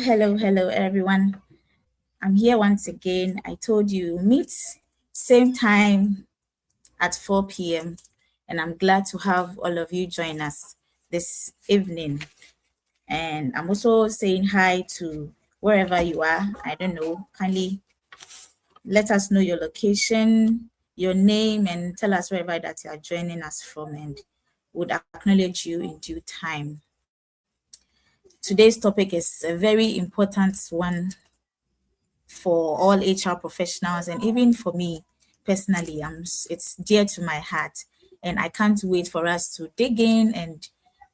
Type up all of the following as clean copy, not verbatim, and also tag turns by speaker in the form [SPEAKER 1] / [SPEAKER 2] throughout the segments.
[SPEAKER 1] Hello, everyone. I'm here once again. I told you, meet same time at 4 p.m. And I'm glad to have all of you join us this evening. And I'm also saying hi to wherever you are. I don't know, kindly let us know your location, your name, and tell us wherever that you are joining us from, and would acknowledge you in due time. Today's topic is a very important one for all HR professionals, and even for me personally. It's dear to my heart, and I can't wait for us to dig in and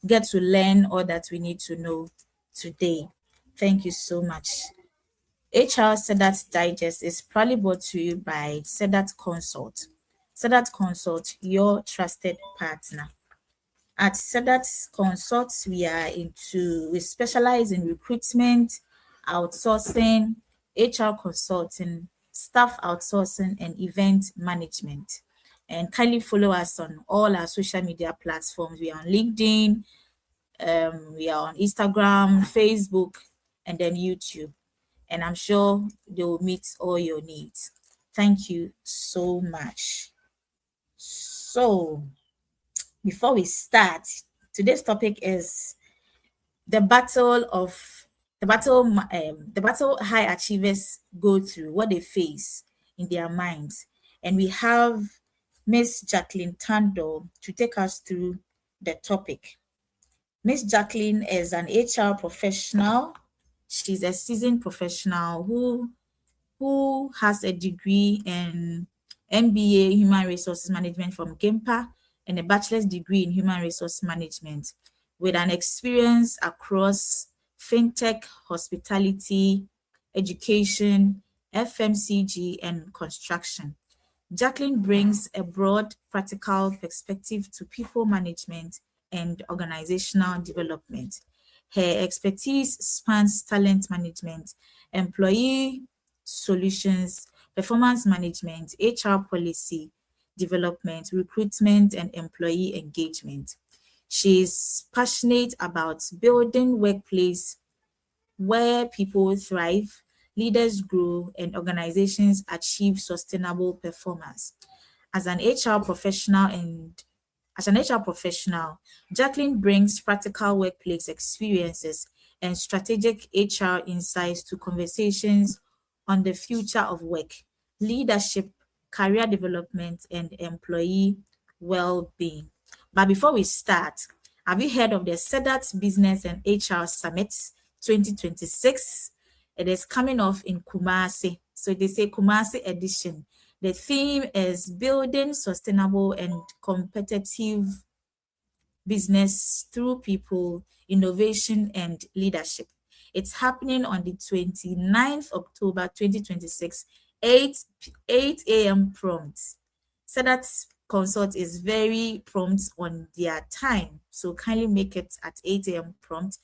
[SPEAKER 1] get to learn all that we need to know today. Thank you so much. HR Sedat Digest is proudly brought to you by Sedat Consult. Sedat Consult, your trusted partner. At Sedat Consult, we specialize in recruitment, outsourcing, HR consulting, staff outsourcing, and event management. And kindly follow us on all our social media platforms. We are on LinkedIn, we are on Instagram, Facebook, and then YouTube. And I'm sure they will meet all your needs. Thank you so much. So, before we start, today's topic is the the battle high achievers go through, what they face in their minds. And we have Miss Jacqueline Tando to take us through the topic. Miss Jacqueline is an HR professional. She's a seasoned professional who has a degree in MBA Human Resources Management from GIMPA and a bachelor's degree in Human Resource Management with an experience across fintech, hospitality, education, FMCG, and construction. Jacqueline brings a broad practical perspective to people management and organizational development. Her expertise spans talent management, employee solutions, performance management, HR policy development, recruitment, and employee engagement. She is passionate about building workplace where people thrive, leaders grow, and organizations achieve sustainable performance. As an HR professional and as an HR professional, Jacqueline brings practical workplace experiences and strategic HR insights to conversations on the future of work, leadership, career development, and employee well-being. But before we start, have you heard of the Sedat Business and HR Summit 2026? It is coming off in Kumasi. So they say Kumasi edition. The theme is building sustainable and competitive business through people, innovation, and leadership. It's happening on the 29th October 2026, 8 a.m. prompt. So that consult is very prompt on their time. So kindly make it at 8 a.m. prompt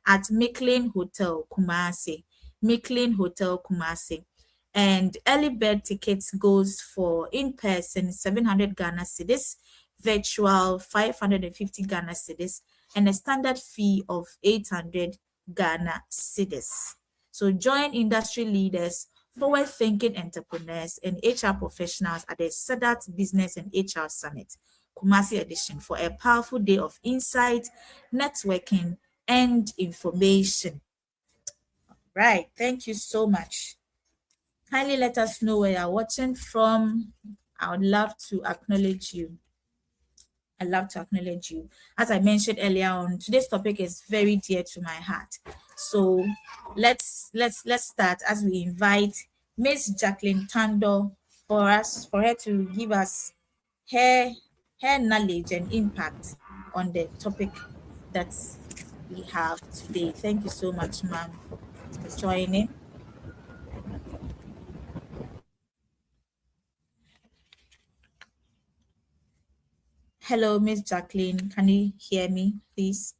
[SPEAKER 1] at Micklin Hotel Kumasi. Micklin Hotel Kumasi. And early bird tickets goes for in-person 700 Ghana cedis, virtual 550 Ghana cedis, and a standard fee of 800 Ghana cedis. So join industry leaders, forward-thinking entrepreneurs, and HR professionals at the Sedat Business and HR Summit, Kumasi edition, for a powerful day of insight, networking, and information. Right. Thank you so much. Kindly let us know where you're watching from. I would love to acknowledge you. I love to acknowledge you. As I mentioned earlier on, today's topic is very dear to my heart. So let's start as we invite Miss Jacqueline Tando for her to give us her her knowledge and impact on the topic that we have today. Thank you so much, ma'am, for joining. Hello, Miss Jacqueline. Can you hear me, please?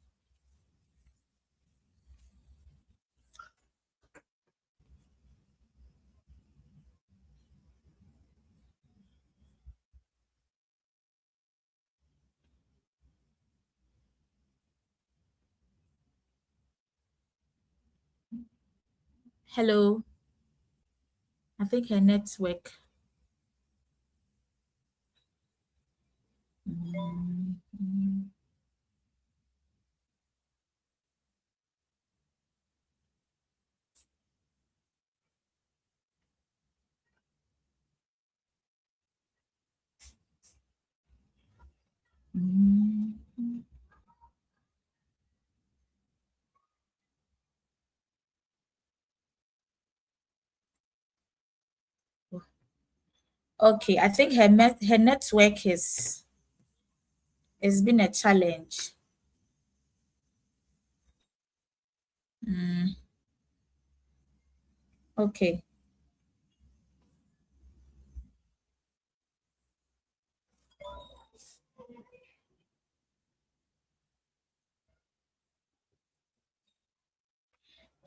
[SPEAKER 1] Hello. I think her network. Mm. Okay, I think her network is has been a challenge. Okay.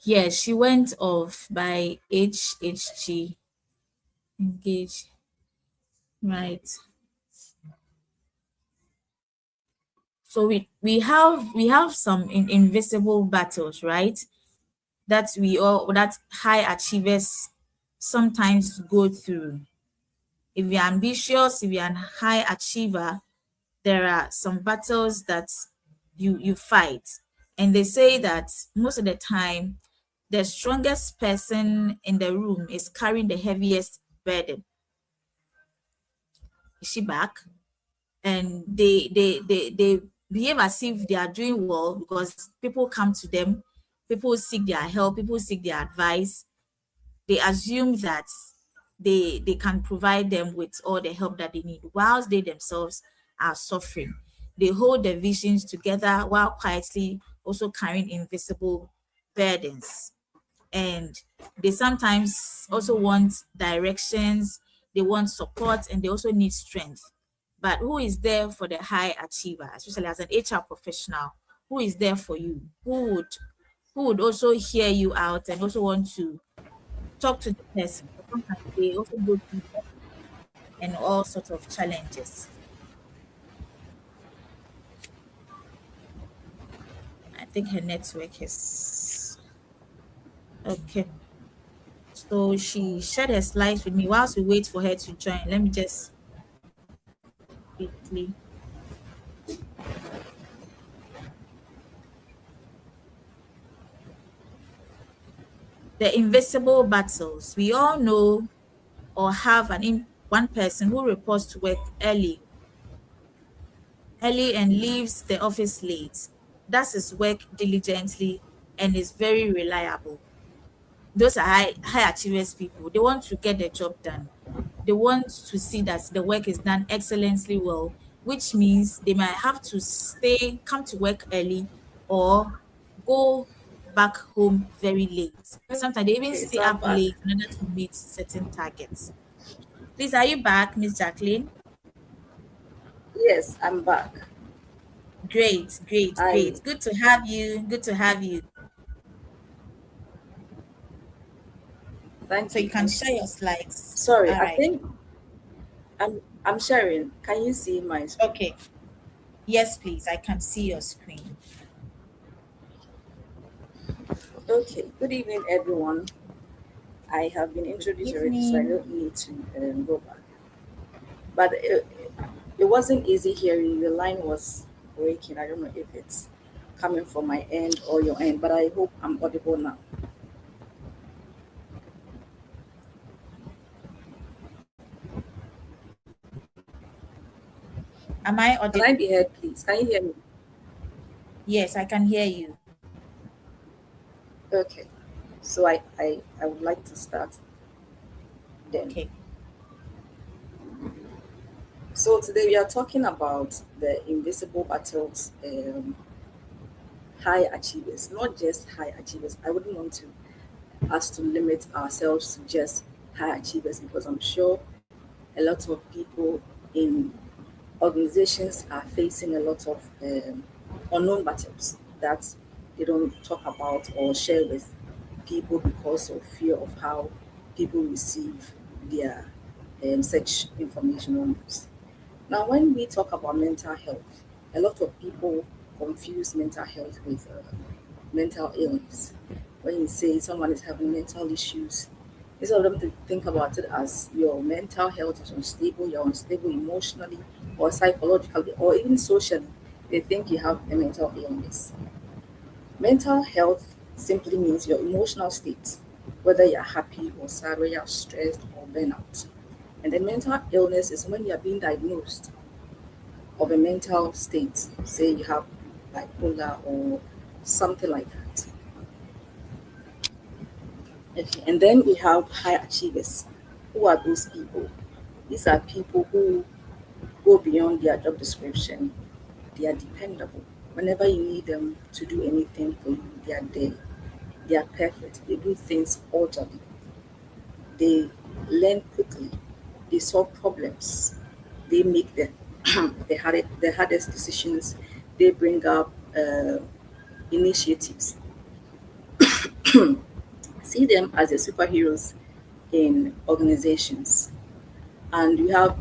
[SPEAKER 1] Yeah, she went off by HHG. Engage. Right. So we have some invisible battles, right? That high achievers sometimes go through. If you're ambitious, if you're a high achiever, there are some battles that you fight. And they say that most of the time the strongest person in the room is carrying the heaviest burden. Is she back? And they behave as if they are doing well because people come to them, people seek their help, people seek their advice. They assume that they can provide them with all the help that they need whilst they themselves are suffering. They hold their visions together while quietly also carrying invisible burdens. And they sometimes also want directions, they want support, and they also need strength. But who is there for the high achiever, especially as an HR professional? Who is there for you? Who would also hear you out and also want to talk to the person? But sometimes they also go through and all sorts of challenges. I think her network is okay. So she shared her slides with me whilst we wait for her to join. Let me just quickly. The invisible battles. We all know or have one person who reports to work early and leaves the office late, does his work diligently, and is very reliable. Those are high achievers people. They want to get the job done. They want to see that the work is done excellently well, which means they might have to come to work early or go back home very late. Sometimes they even
[SPEAKER 2] Okay,
[SPEAKER 1] stay
[SPEAKER 2] so I'm
[SPEAKER 1] up
[SPEAKER 2] back.
[SPEAKER 1] late in order to meet certain targets. Please, are you back, Miss Jacqueline?
[SPEAKER 2] Yes, I'm back.
[SPEAKER 1] Great, great,
[SPEAKER 2] I
[SPEAKER 1] great. Good to have you. Good to have you.
[SPEAKER 2] thank
[SPEAKER 1] So you
[SPEAKER 2] you,
[SPEAKER 1] can
[SPEAKER 2] thank
[SPEAKER 1] share
[SPEAKER 2] you.
[SPEAKER 1] your slides.
[SPEAKER 2] Sorry,
[SPEAKER 1] All
[SPEAKER 2] I
[SPEAKER 1] right.
[SPEAKER 2] think I'm sharing. Can you see my screen?
[SPEAKER 1] Okay. Yes, please. I can see your screen.
[SPEAKER 2] Okay. Good evening, everyone. I have been
[SPEAKER 1] Good
[SPEAKER 2] introduced already, so I
[SPEAKER 1] evening.
[SPEAKER 2] don't need to go back. But it wasn't easy hearing. Your line was breaking. I don't know if it's coming from my end or your end, but I hope I'm audible now.
[SPEAKER 1] Am I
[SPEAKER 2] Can
[SPEAKER 1] audible?
[SPEAKER 2] I be heard, please? Can you hear me?
[SPEAKER 1] Yes, I can hear you.
[SPEAKER 2] Okay. So I would like to start then.
[SPEAKER 1] Okay.
[SPEAKER 2] So today we are talking about the invisible battles, high achievers, not just high achievers. I wouldn't want to us to limit ourselves to just high achievers because I'm sure a lot of people in organizations are facing a lot of unknown battles that they don't talk about or share with people because of fear of how people receive their such information or news. Now, when we talk about mental health, a lot of people confuse mental health with mental illness. When you say someone is having mental issues, instead of them to think about it as your mental health is unstable, you're unstable emotionally or psychologically or even socially, they think you have a mental illness. Mental health simply means your emotional state, whether you're happy or sad, whether you're stressed or burnout. And the mental illness is when you're being diagnosed of a mental state, say you have bipolar or something like that. Okay, and then we have high achievers. Who are those people? These are people who go beyond their job description. They are dependable. Whenever you need them to do anything for you, they are there. They are perfect. They do things orderly. They learn quickly. They solve problems. They make the hardest decisions. They bring up initiatives. See them as the superheroes in organizations. And you have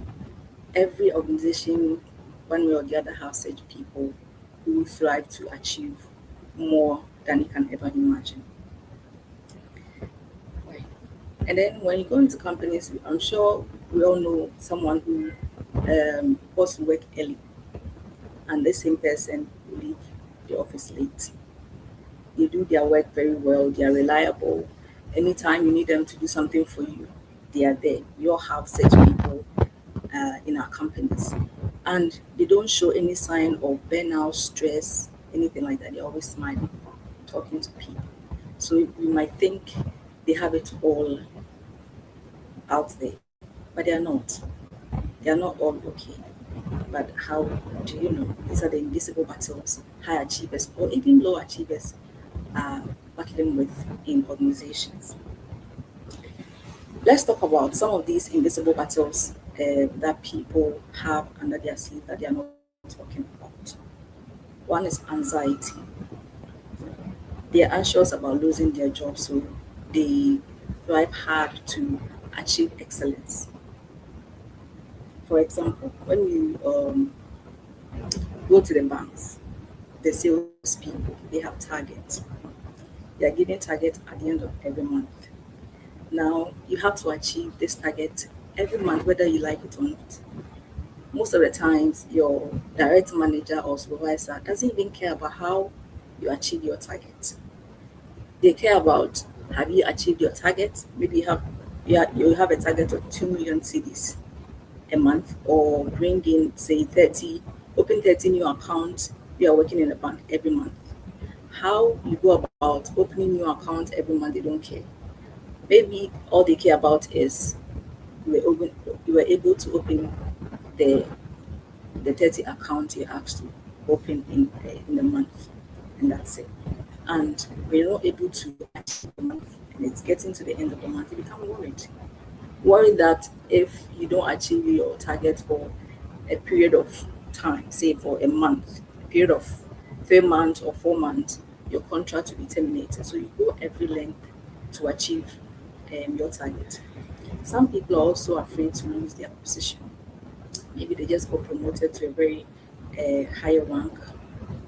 [SPEAKER 2] every organization, one way or the other, have such people who thrive to achieve more than you can ever imagine. Right. And then when you go into companies, I'm sure we all know someone who goes to work early, and the same person will leave the office late. They do their work very well, they are reliable. Anytime you need them to do something for you, they are there. We all have such people in our companies. And they don't show any sign of burnout, stress, anything like that. They're always smiling, talking to people. So you might think they have it all out there, but they are not. They are not all okay. But how do you know? These are the invisible battles high achievers or even low achievers are battling with in organizations. Let's talk about some of these invisible battles that people have under their sleeve that they are not talking about. One is anxiety. They are anxious about losing their job, so they thrive hard to achieve excellence. For example, when you go to the banks, the salespeople, they have targets. They are given targets at the end of every month. Now, you have to achieve this target every month, whether you like it or not. Most of the times, your direct manager or supervisor doesn't even care about how you achieve your target. They care about have you achieved your target? Maybe you have a target of 2 million CDs a month, or bring in say 30, open 30 new accounts. You are working in a bank every month. How you go about opening new accounts every month, they don't care. Maybe all they care about is you were able to open the the 30 accounts you asked to open in the month, and that's it. And when you're not able to achieve the month and it's getting to the end of the month, you become worried. Worried that if you don't achieve your target for a period of time, say for a month, a period of 3 months or 4 months, your contract will be terminated. So you go every length to achieve your target. Some people are also afraid to lose their position. Maybe they just got promoted to a very higher rank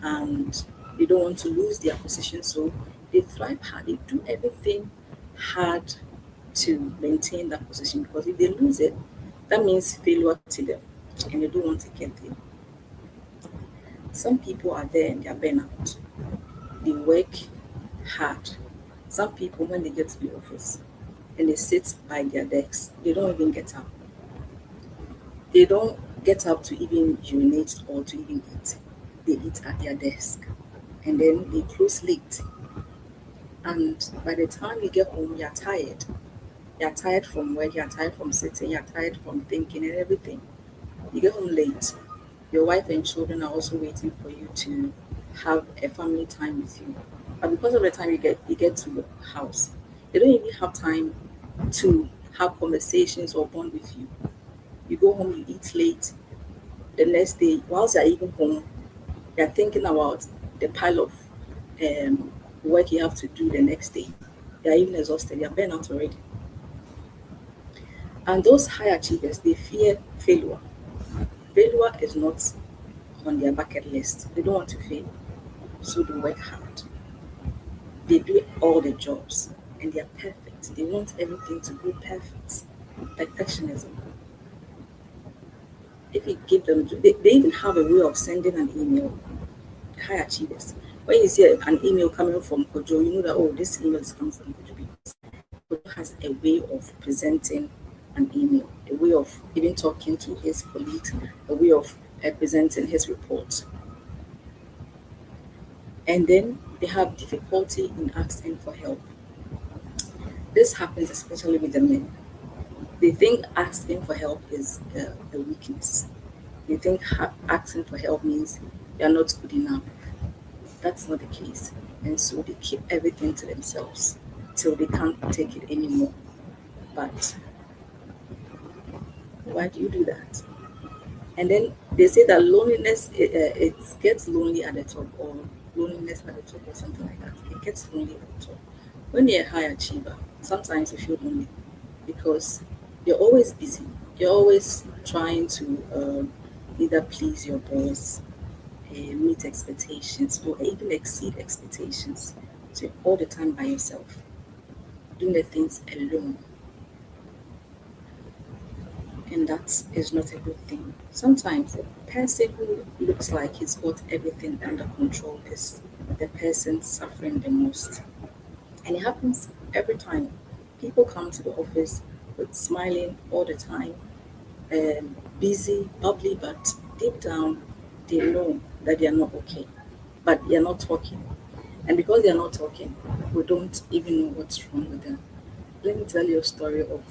[SPEAKER 2] and they don't want to lose their position. So they thrive hard, they do everything hard to maintain that position because if they lose it, that means failure to them and they don't want to get there. Some people are there and they are burnout. They work hard. Some people, when they get to the office and they sit by their desks, they don't even get up. They don't. get up to even urinate or to even eat. They eat at their desk and then they close late. And by the time you get home, you're tired. You're tired from work, you're tired from sitting, you're tired from thinking and everything. You get home late. Your wife and children are also waiting for you to have a family time with you. But because of the time you get to your house, they don't even have time to have conversations or bond with you. You go home, you eat late. The next day, whilst you're even home, you're thinking about the pile of um, work you have to do the next day. You're even exhausted, you're burnt out already. And those high achievers, they fear failure. Failure is not on their bucket list. They don't want to fail, so they work hard. They do all the jobs and they are perfect. They want everything to go perfect. Perfectionism. If you give them, they even have a way of sending an email. High achievers. When you see an email coming from Kojo, you know that, oh, this email is coming from Kojo because Kojo has a way of presenting an email, a way of even talking to his colleagues, a way of presenting his report. And then they have difficulty in asking for help. This happens especially with the men. They think asking for help is a weakness. They think asking for help means they are not good enough. That's not the case. And so they keep everything to themselves till they can't take it anymore. But why do you do that? And then they say that loneliness, it gets lonely at the top, or loneliness at the top, or something like that. It gets lonely at the top. When you're a high achiever, sometimes you feel lonely because you're always busy. You're always trying to either please your boss, meet expectations, or even exceed expectations. So you're all the time by yourself, doing the things alone. And that is not a good thing. Sometimes the person who looks like he's got everything under control is the person suffering the most. And it happens every time. People come to the office with smiling all the time, busy, bubbly, but deep down they know that they are not okay. But they are not talking. And because they are not talking, we don't even know what's wrong with them. Let me tell you a story of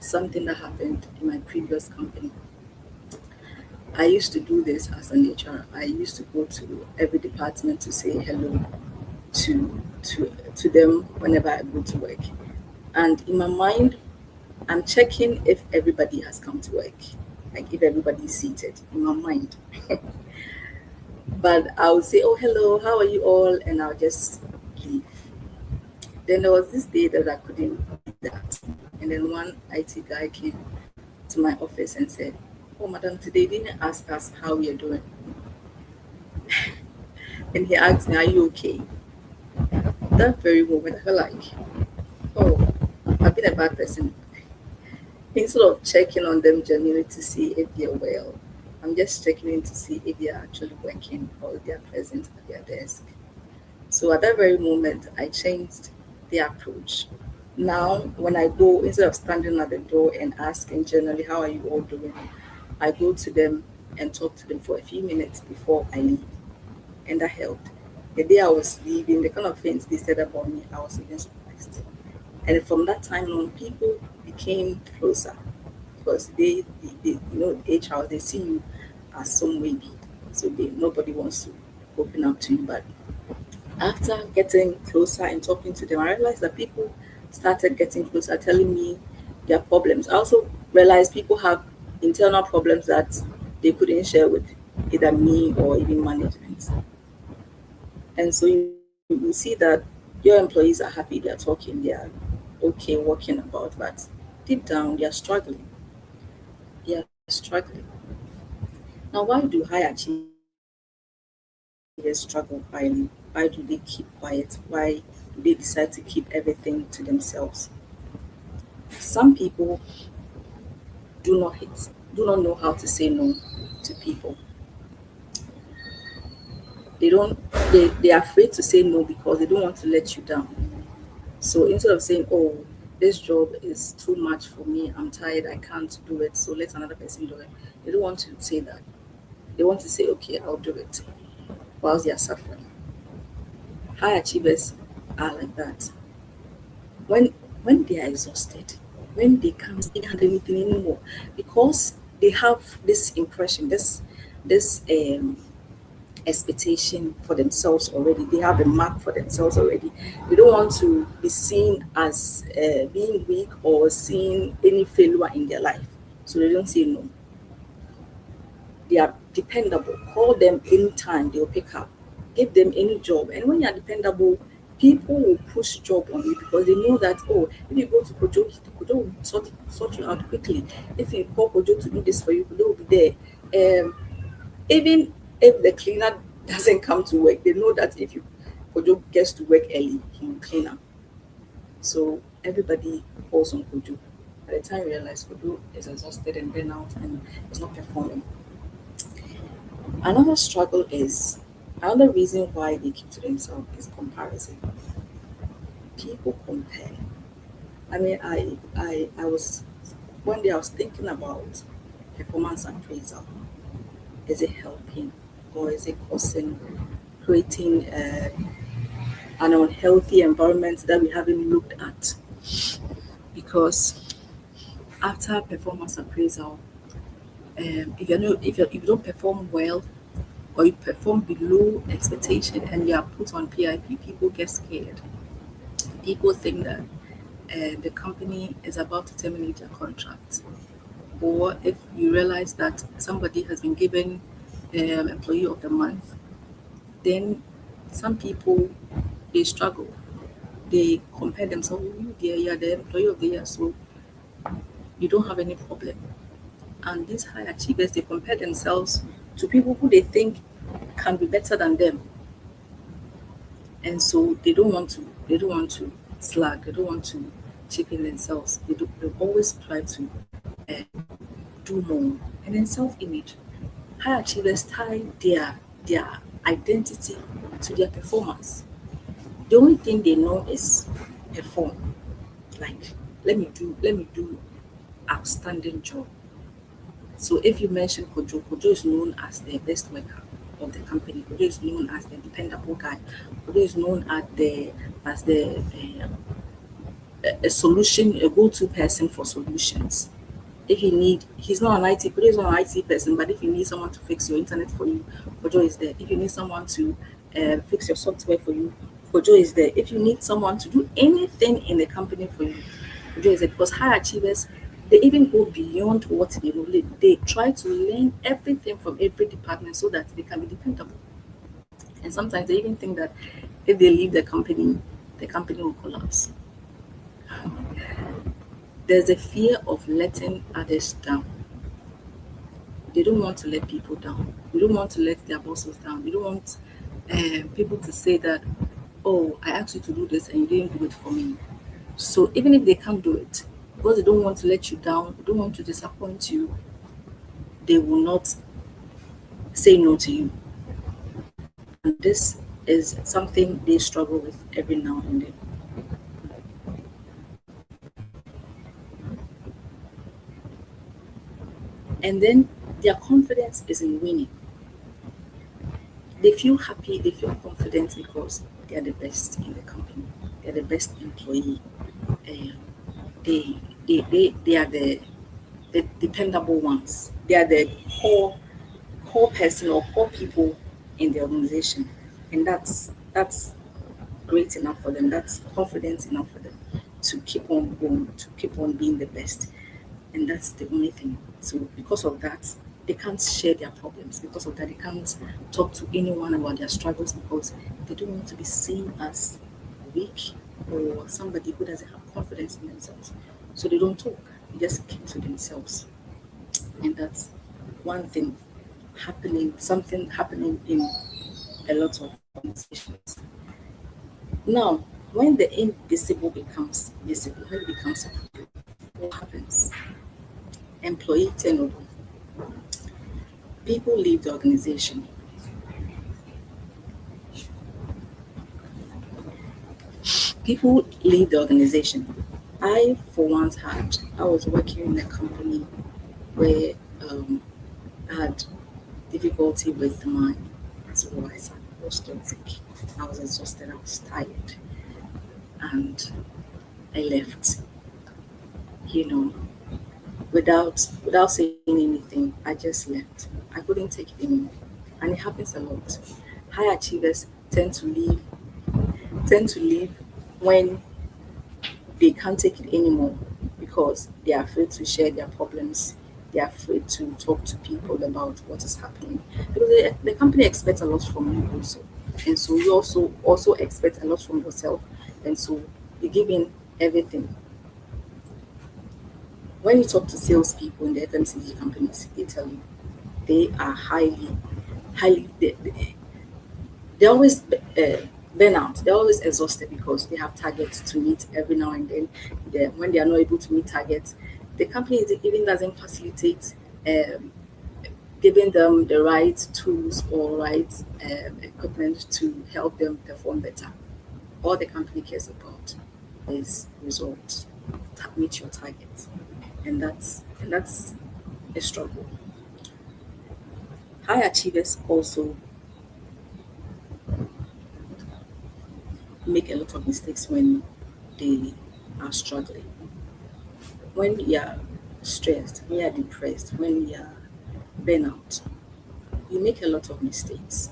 [SPEAKER 2] something that happened in my previous company. I used to do this as an HR. I used to go to every department to say hello to them whenever I go to work. And in my mind, I'm checking if everybody has come to work, like if everybody is seated in my mind. But I would say, "Oh, hello, how are you all?" And I'll just leave. Then there was this day that I couldn't do that. And then one IT guy came to my office and said, "Oh, madam, today you didn't ask us how we are doing." And he asked me, "Are you okay?" That very moment, I felt like, oh, I've been a bad person. Instead of checking on them genuinely to see if they're well, I'm just checking in to see if they're actually working or if they're present at their desk. So at that very moment, I changed the approach. Now, when I go, instead of standing at the door and asking generally, how are you all doing? I go to them and talk to them for a few minutes before I leave. And that helped. The day I was leaving, the kind of things they said about me, I was even surprised. And from that time on, people became closer because HR, they see you as some way big. So nobody wants to open up to you. But after getting closer and talking to them, I realized that people started getting closer, telling me their problems. I also realized people have internal problems that they couldn't share with either me or even management. And so you see that your employees are happy, they're talking, they're okay, walking about, but deep down they are struggling. They are struggling. Now, why do high achievers struggle quietly? Why do they keep quiet? Why do they decide to keep everything to themselves? Some people do not know how to say no to people. They are afraid to say no because they don't want to let you down. So instead of saying, "Oh, this job is too much for me, I'm tired, I can't do it, so let another person do it," They don't want to say that. They want to say, okay, I'll do it whilst they are suffering. High achievers are like that. When when they are exhausted, when they can't even handle anything anymore, because they have this impression, this expectation for themselves already. They have a mark for themselves already. They don't want to be seen as being weak or seeing any failure in their life. So they don't say no. They are dependable. Call them anytime, they'll pick up. Give them any job. And when you are dependable, people will push job on you because they know that, oh, if you go to Kojo, Kojo will sort you out quickly. If you call Kojo to do this for you, Kojo will be there. Even if the cleaner doesn't come to work, they know that if you Kojo gets to work early, he will clean up. So everybody falls on Kojo. By the time you realize Kojo is exhausted and burnout and is not performing. Another struggle is another reason why they keep to themselves is comparison. People compare. I was one day I was thinking about performance appraisal. Is it helping or is it causing creating an unhealthy environment that we haven't looked at? Because after performance appraisal, if you don't perform well or you perform below expectation and you are put on PIP, people get scared. People think that the company is about to terminate their contract. Or if you realize that somebody has been given employee of the month, then some people they struggle. They compare themselves, "Oh, dear, you are the employee of the year, so you don't have any problem." And these high achievers, they compare themselves to people who they think can be better than them. And so they don't want to slag, they don't want to cheapen themselves. They always try to do more. And then self-image. High achievers tie their identity to their performance. The only thing they know is perform. Like let me do outstanding job. So if you mention Kojo, Kojo is known as the best worker of the company. Kojo is known as the dependable guy. Kojo is known as the a solution, a go-to person for solutions. If you need, he's not an IT, Kojo is not an IT person, but if you need someone to fix your internet for you, Kojo is there. If you need someone to fix your software for you, Kojo is there. If you need someone to do anything in the company for you, Kojo is there. Because high achievers, they even go beyond what they know. They try to learn everything from every department so that they can be dependable. And sometimes they even think that if they leave the company will collapse. There's a fear of letting others down. They don't want to let people down. They don't want to let their bosses down. They don't want people to say that, oh, I asked you to do this and you didn't do it for me. So even if they can't do it, because they don't want to let you down, they don't want to disappoint you, they will not say no to you. And this is something they struggle with every now and then. And then their confidence is in winning. They feel happy, they feel confident because they are the best in the company. They're the best employee. Um, they are the dependable ones. They are the core person or core people in the organization. And that's great enough for them. That's confidence enough for them to keep on going, to keep on being the best. And that's the only thing. So because of that, they can't share their problems. Because of that, they can't talk to anyone about their struggles because they don't want to be seen as weak or somebody who doesn't have confidence in themselves. So they don't talk. They just keep to themselves. And that's one thing something happening in a lot of organizations. Now, when the invisible becomes visible, when it becomes a problem, what happens? Employee turnover. People leave the organization. People leave the organization. I, for once, I was working in a company where had difficulty with my supervisor. I was toxic. I was exhausted. I was tired, and I left. You know, without saying anything, I just left. I couldn't take it anymore, and it happens a lot. High achievers tend to leave when they can't take it anymore because they are afraid to share their problems. They are afraid to talk to people about what is happening because the company expects a lot from you also, and so you also expect a lot from yourself, and so you give in everything. When you talk to salespeople in the FMCG companies, they tell you they are highly they're always burnout. They're always exhausted because they have targets to meet every now and then. When they are not able to meet targets, the company even doesn't facilitate um, giving them the right tools or right equipment to help them perform better. All the company cares about is results, meet your targets, and that's a struggle. High achievers also make a lot of mistakes when they are struggling. When we are stressed, when we are depressed, when we are burnout, you make a lot of mistakes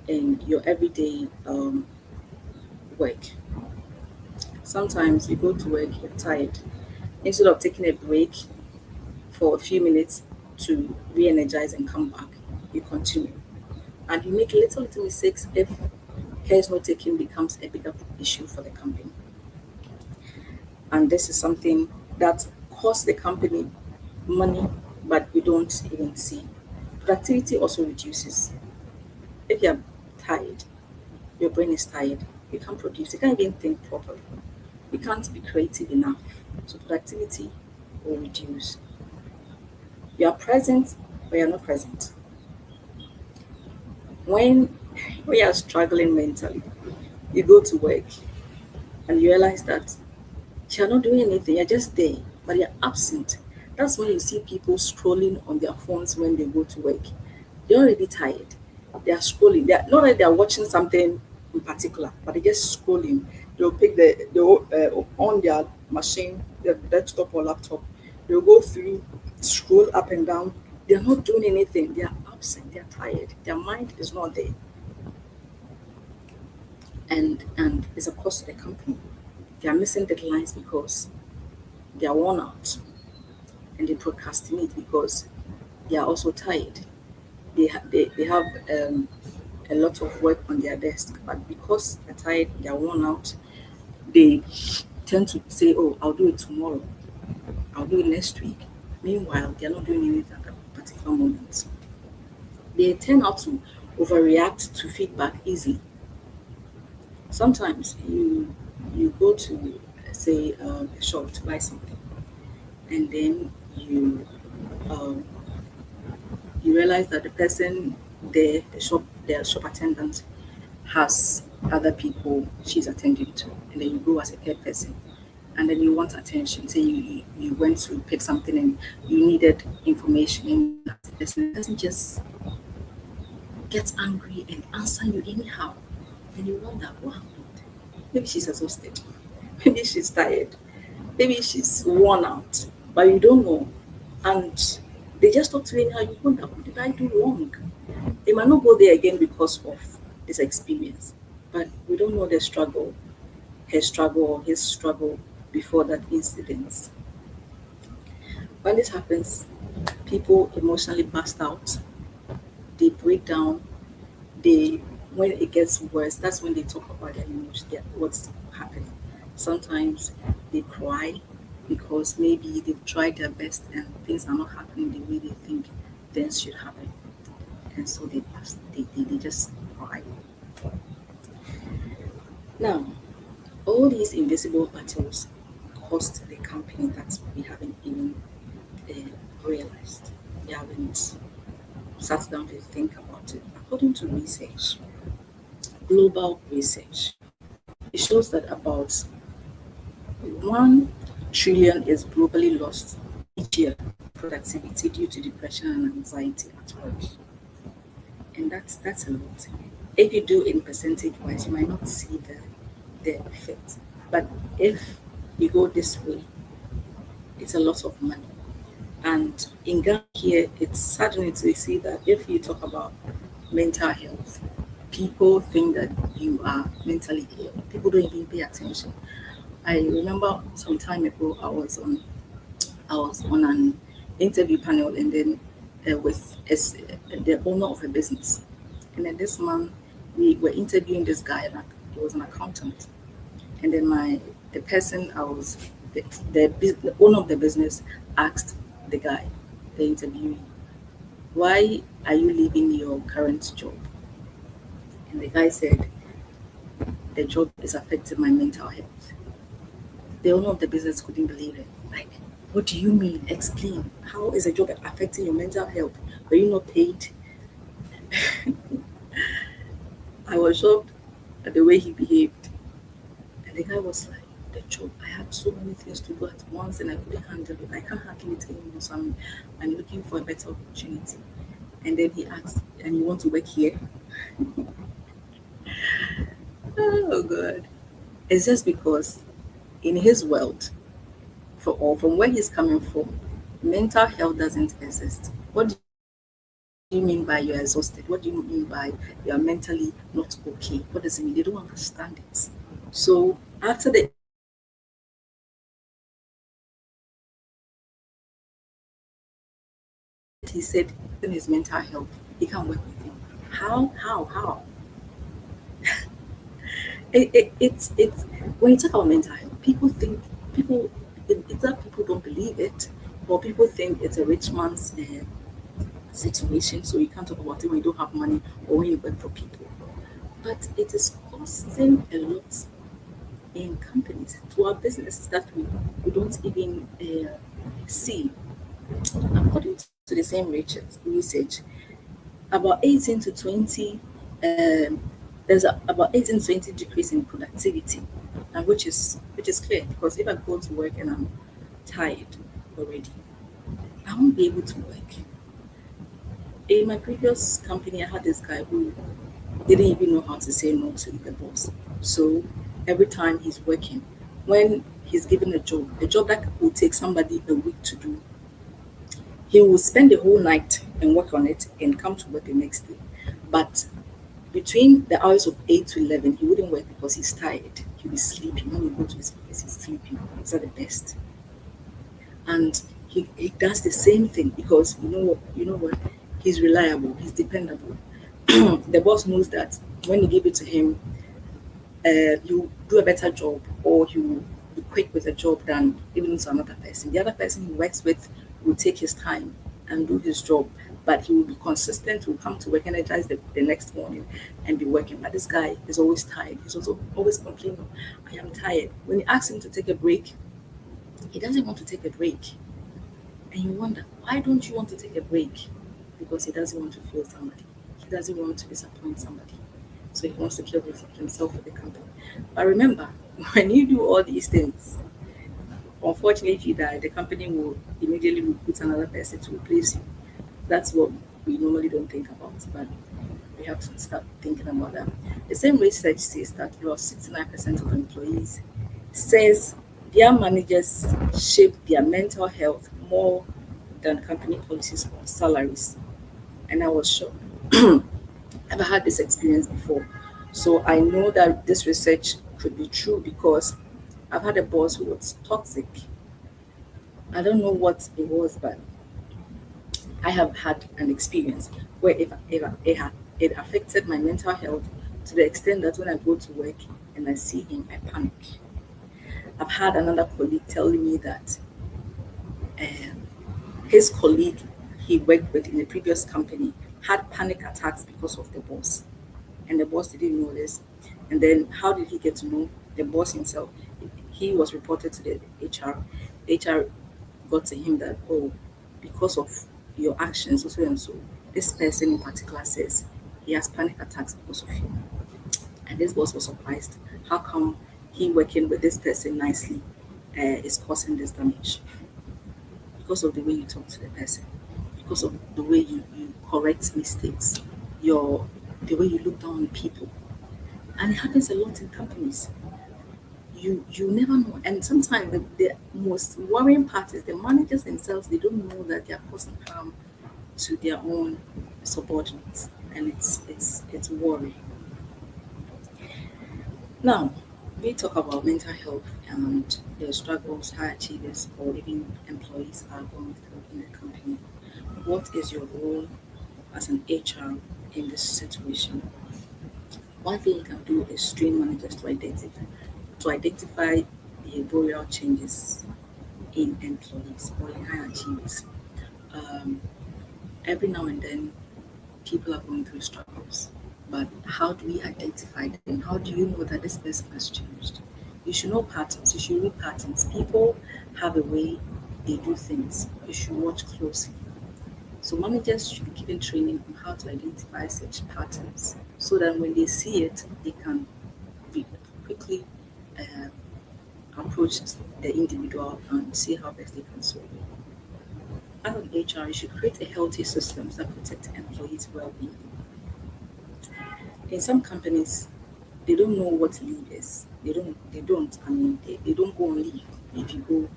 [SPEAKER 2] in your everyday work. Sometimes you go to work, you're tired. Instead of taking a break for a few minutes to re energize and come back, you continue. And you make little mistakes if care is not taken becomes a bigger issue for the company. And this is something that costs the company money, but we don't even see. Productivity also reduces. If you're tired, your brain is tired, you can't produce, you can't even think properly, you can't be creative enough. So productivity will reduce. You are present, but you're not present. When we are struggling mentally, you go to work and you realize that you're not doing anything, you're just there, but you're absent. That's when you see people scrolling on their phones when they go to work. They're already tired. They are scrolling. They're not that they're watching something in particular, but they're just scrolling. They'll on their machine, their desktop or laptop. They'll go through, scroll up and down. They're not doing anything. They are absent. They're tired. Their mind is not there, and it's a cost to the company. They are missing deadlines because they are worn out, and they procrastinate because they are also tired. They have a lot of work on their desk, but because they're tired, they're worn out, they tend to say, "Oh, I'll do it tomorrow. I'll do it next week." Meanwhile, they're not doing anything at that particular moment. They tend out to overreact to feedback easily. Sometimes you go to say a shop to buy something, and then um, you realize that the person there, the shop attendant, has other people she's attending to, and then you go as a third person, and then you want attention. Say you went to pick something and you needed information, and you ask the person, the person just gets angry and answer you anyhow, and you wonder what happened. Maybe she's exhausted, maybe she's tired, maybe she's worn out, but you don't know, and they just talk to you anyhow. You wonder, what did I do wrong? They might not go there again because of this experience, but we don't know the struggle, her struggle or his struggle before that incident. When this happens, people emotionally burst out, they break down, they when it gets worse, that's when they talk about their emotions, what's happening. Sometimes they cry because maybe they've tried their best and things are not happening the way they think things should happen. And so they just cry. Now, all these invisible battles cost the company that we haven't even realized. We haven't sat down to think about it. According to research, global research, it shows that about 1 trillion is globally lost each year productivity due to depression and anxiety at work. And that's a lot. If you do in percentage wise, you might not see the effect. But if you go this way, it's a lot of money. And in Ghana here, it's saddening to see that if you talk about mental health, people think that you are mentally ill. People don't even pay attention. I remember some time ago, I was on an interview panel, and then with the owner of a business, and then this man, we were interviewing this guy, and he was an accountant, and then the person I was the owner of the business asked the guy, the interviewee, why are you leaving your current job? And the guy said, the job is affecting my mental health. The owner of the business couldn't believe it. Like, what do you mean? Explain. How is a job affecting your mental health? Were you not paid? I was shocked at the way he behaved. And the guy was like, the job, I had so many things to do at once and I couldn't handle it. I can't handle it anymore. So I'm looking for a better opportunity. And then he asked, and you want to work here? Oh God. It's just because in his world, from where he's coming from, mental health doesn't exist. What do you mean by you're exhausted? What do you mean by you're mentally not okay? What does it mean? They don't understand it. So after the interview, he said he saw the guy affecting his mental health. He can't work with him. How? It's when you talk about mental health, people it's that people don't believe it, or people think it's a rich man's situation, so you can't talk about it when you don't have money or when you work for people. But it is costing a lot in companies to our businesses that we don't even see. According to the same research, about 18 to 20, there's about 18 to 20 decrease in productivity, and which is clear because if I go to work and I'm tired already, I won't be able to work. In my previous company, I had this guy who didn't even know how to say no to the boss. So every time he's working, when he's given a job that will take somebody a week to do, he will spend the whole night and work on it and come to work the next day. But between the hours of 8 to 11, he wouldn't work because he's tired. He'll be sleeping. When you go to his office, he's sleeping. Is that the best? And he does the same thing because you know what, he's reliable, he's dependable. The boss knows that when you give it to him, you do a better job, or he will be quick with the job than giving it to another person. The other person he works with will take his time and do his job, but he will be consistent, will come to work energized the next morning and be working. But this guy is always tired. He's also always complaining, I am tired. When you ask him to take a break, he doesn't want to take a break. And you wonder, why don't you want to take a break? Because he doesn't want to feel somebody. He doesn't want to disappoint somebody. So he wants to kill himself for the company. But remember, when you do all these things, unfortunately, if you die, the company will immediately recruit another person to replace you. That's what we normally don't think about, but we have to start thinking about that. The same research says that about 69% of employees says their managers shape their mental health more than company policies or salaries. And I was shocked. I've had this experience before. So I know that this research could be true because I've had a boss who was toxic. I don't know what it was, but I have had an experience where it affected my mental health to the extent that when I go to work and I see him, I panic. I've had another colleague telling me that um, his colleague he worked with in the previous company had panic attacks because of the boss, and the boss didn't know this. And then, how did he get to know? The boss himself, he was reported to the HR. HR got to him that, oh, because of your actions, so and so, this person in particular says he has panic attacks because of you. And this boss was surprised. How come he working with this person nicely is causing this damage? because of the way you talk to the person, because of the way you correct mistakes, your the way you look down on people. And it happens a lot in companies. You never know. And sometimes the most worrying part is the managers themselves, they don't know that they are causing harm to their own subordinates. And it's worry. Now, we talk about mental health and the struggles high achievers or even employees are going through in the company. What is your role as an HR in this situation? One thing you can do is train managers to identify behavioral changes in employees or in high achievers. Um, every now and then, people are going through struggles, but how do we identify them? How do you know that this person has changed? You should know patterns. You should read patterns. People have a way they do things. You should watch closely. So managers should be given training on how to identify such patterns so that when they see it, they can be quickly uh, approach the individual and see how best they can solve it. As an HR, you should create a healthy systems that protect employees' well-being. In some companies, they don't know what leave is. They don't go on leave. If you go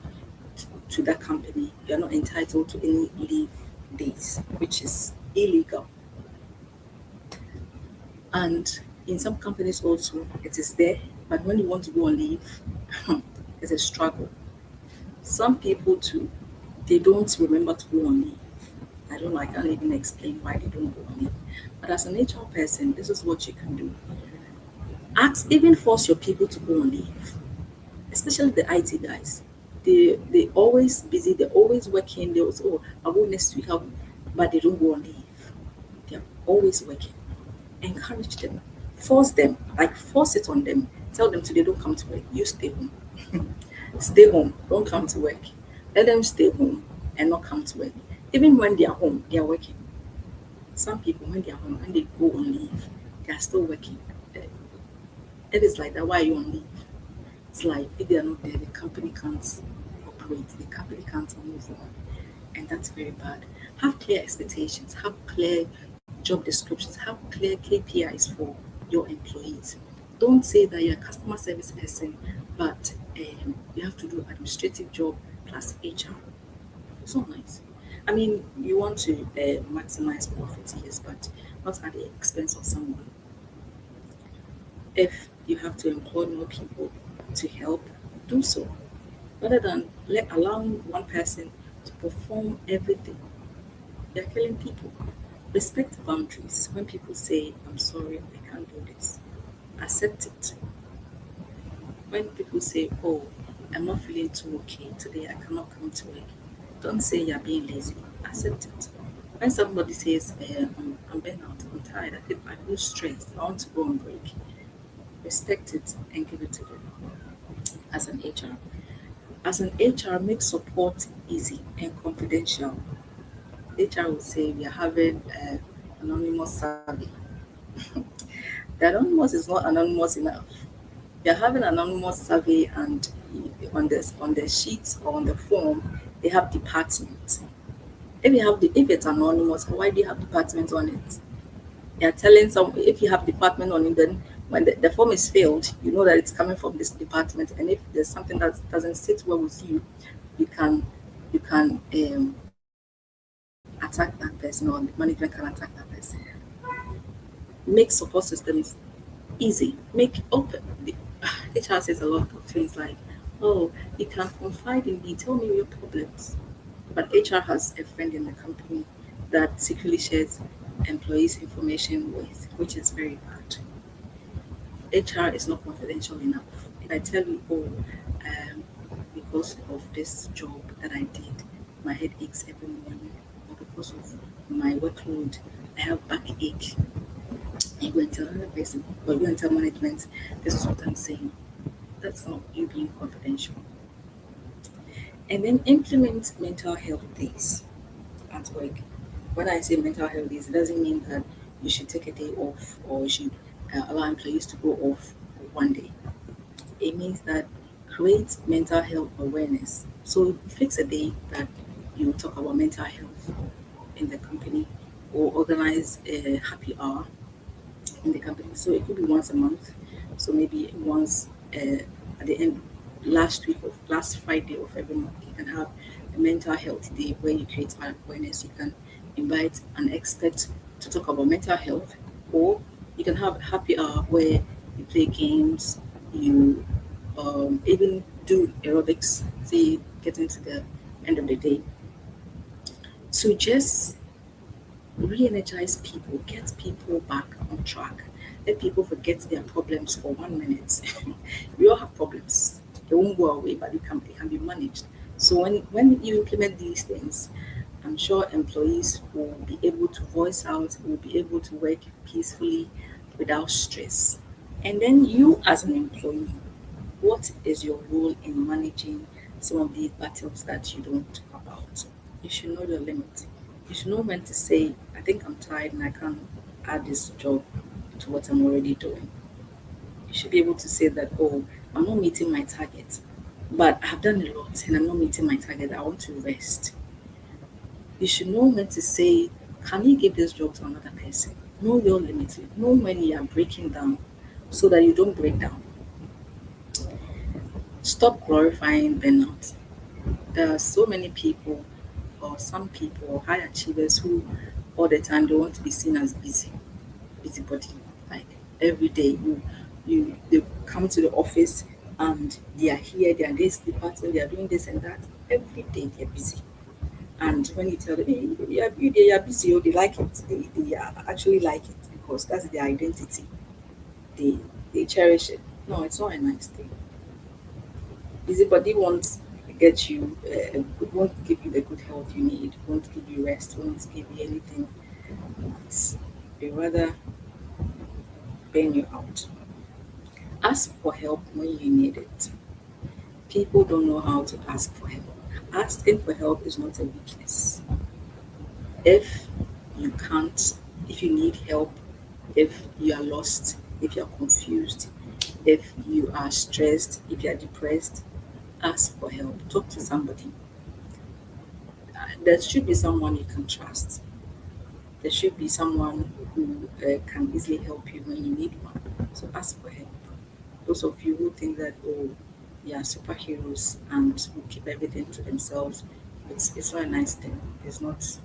[SPEAKER 2] to that company, you're not entitled to any leave days, which is illegal. And in some companies also, it is there, but when you want to go on leave, it's a struggle. Some people too, they don't remember to go on leave. I don't know, I can't even explain why they don't go on leave. But as an HR person, this is what you can do. Ask, even force your people to go on leave, especially the IT guys. They always busy, they're always working, they also, oh, I'll go next week, but they don't go on leave. They're always working. Encourage them, force them, like force it on them. Tell them today don't come to work, you stay home. Stay home, don't come to work. Let them stay home and not come to work. Even when they are home, they are working. Some people, when they are home, when they go on leave, they are still working. It is like that. Why are you on leave? It's like if they are not there, the company can't operate, the company can't move on. And that's very bad. Have clear expectations, have clear job descriptions, have clear KPIs for your employees. Don't say that you're a customer service person, but you have to do administrative job plus HR. It's not nice. I mean, you want to maximize profit, yes, but not at the expense of someone. If you have to employ more people to help, do so rather than allowing one person to perform everything. You're killing people. Respect boundaries. When people say, I'm sorry, I can't do this, accept it. When people say, oh, I'm not feeling too okay today, I cannot come to work, don't say you're being lazy. Accept it. When somebody says, I'm burnout, I'm tired, I feel stressed, I want to go on break, respect it and give it to them as an HR. As an HR, make support easy and confidential. HR will say we are having anonymous survey. The anonymous is not anonymous enough. We are having anonymous survey, and on the sheet or on the form they have department. If it's anonymous, why do you have department on it? You're telling some if you have department on it, then when the form is filled, you know that it's coming from this department. And if there's something that doesn't sit well with you, you can attack that person, or the management can attack that person. Make support systems easy, make open. HR says a lot of things like, oh, you can confide in me, tell me your problems. But HR has a friend in the company that secretly shares employees' information with, which is very bad. HR is not confidential enough. If I tell you, oh, because of this job that I did, my head aches every morning, or because of my workload, I have backache, and you go and tell another person, or you go and tell management, this is what I'm saying. That's not you being confidential. And then implement mental health days at work. When I say mental health days, it doesn't mean that you should take a day off or you should allow employees to go off one day. It means that create mental health awareness. So fix a day that you talk about mental health in the company, or organize a happy hour in the company. So it could be once a month. So maybe once at the end, last Friday of every month, you can have a mental health day where you create awareness. You can invite an expert to talk about mental health, or you can have a happy hour where you play games, you even do aerobics. Say, getting to the end of the day, to just re-energize people, get people back on track, let people forget their problems for 1 minute. We all have problems. They won't go away, but it can be managed. So when you implement these things, I'm sure employees will be able to voice out, will be able to work peacefully without stress. And then you as an employee, what is your role in managing some of these battles that you don't talk about? You should know your limit. You should know when to say, I think I'm tired and I can't add this job to what I'm already doing. You should be able to say that, oh, I'm not meeting my target, but I've done a lot and I'm not meeting my target. I want to rest. You should know when to say, can you give this job to another person? Know your limit. Know when you are breaking down so that you don't break down. Stop glorifying burnout. There are so many people, or some people, or high achievers who all the time they want to be seen as busybody. Like every day, they come to the office and they are here, they are this department, they are doing this and that. Every day they're busy. And when you tell them, hey, they are busy, or they like it, they actually like it because that's their identity. They they cherish it. No, it's not a nice thing. Busybody won't get you, won't give you the good health you need, won't give you rest, won't give you anything nice. They rather burn you out. Ask for help when you need it. People don't know how to ask for help. Asking for help is not a weakness. If you can't, if you need help, if you are lost, if you are confused, if you are stressed, if you are depressed, ask for help. Talk to somebody. There should be someone you can trust. There should be someone who can easily help you when you need one. So ask for help. Those of you who think that, oh, they are superheroes and will keep everything to themselves, it's not a nice thing. It's not.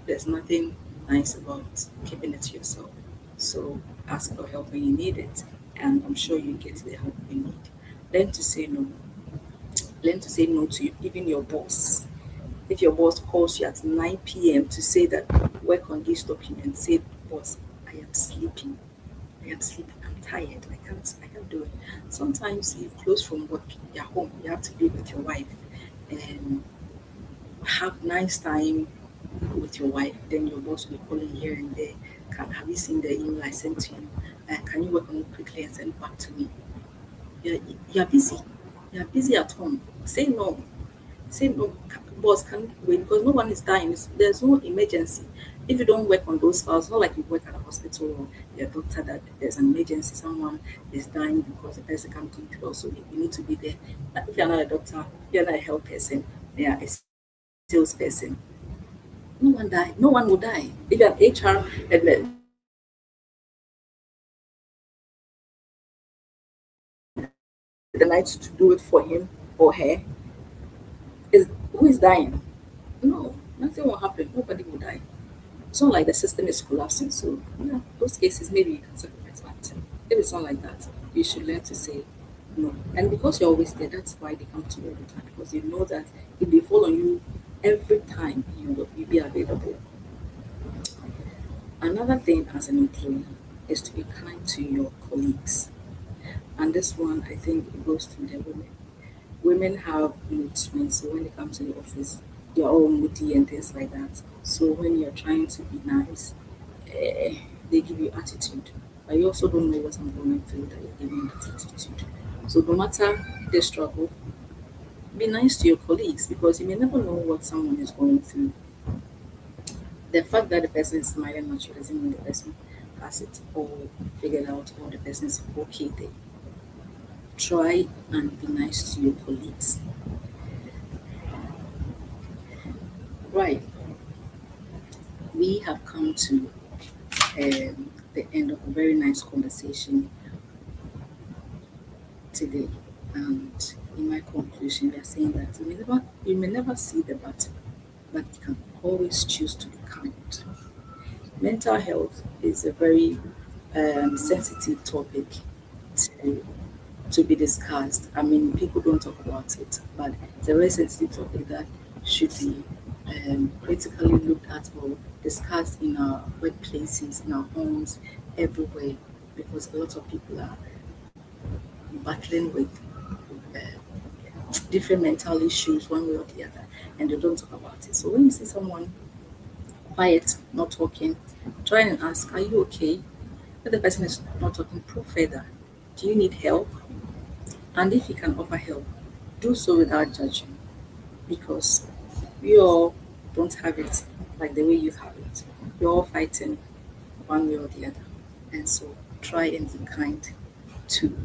[SPEAKER 2] There's nothing nice about keeping it to yourself. So ask for help when you need it, and I'm sure you get the help you need. Learn to say no. Learn to say no to even your boss. If your boss calls you at 9 p.m. to say that work on this document, say, boss, I am sleeping. I am sleeping. I'm tired. I can't do it. Sometimes you've closed from work, you're home, you have to be with your wife and have nice time with your wife. Then your boss will be calling here and there. Have you seen the email I sent to you? Can you work on it quickly and send it back to me? You're busy. You're busy at home. Say no. Say no, boss, can wait because no one is dying. There's no emergency. If you don't work on those files, not like you work at a hospital or you're a doctor that there's an emergency, someone is dying because the person can't come to also you need to be there. But if you're not a doctor, if you're not a health person, they are a salesperson. No one die. No one will die. If you're an HR and the night to do it for him or her, is who is dying? No, nothing will happen. Nobody will die. It's not like the system is collapsing. So, yeah, those cases maybe you can sacrifice that. If it's not like that, you should learn to say no. And because you're always there, that's why they come to you all the time because they know that if they fall on you every time, you'll be available. Another thing as an employee is to be kind to your colleagues. And this one, I think, it goes to the women. Women have mood swings, so when they come to the office, they're all moody and things like that. So when you're trying to be nice, they give you attitude. But you also don't know what I'm going through that you're giving that attitude. So no matter the struggle, be nice to your colleagues because you may never know what someone is going through. The fact that the person is smiling at you doesn't mean the person has it all figured out or the person is okay there. Try and be nice to your colleagues. Right, we have come to the end of a very nice conversation today. And in my conclusion, we are saying that you may never see the battle, but you can always choose to be kind. Mental health is a very sensitive topic to be discussed. I mean, people don't talk about it, but it's a very sensitive topic that should be critically looked at or discussed in our workplaces, in our homes, everywhere, because a lot of people are battling with different mental issues, one way or the other, and they don't talk about it. So when you see someone quiet, not talking, try and ask, "Are you okay?" If the person is not talking, probe further. Do you need help? And if you can offer help, do so without judging, because we all don't have it like the way you have it. We're all fighting one way or the other. And so try and be kind to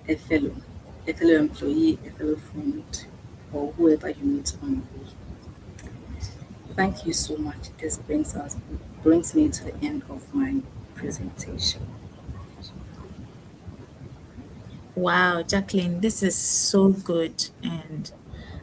[SPEAKER 2] a fellow, a fellow employee, a fellow friend, or whoever you meet on the way. Thank you so much. This brings me to the end of my presentation.
[SPEAKER 1] Wow, Jacqueline, this is so good. And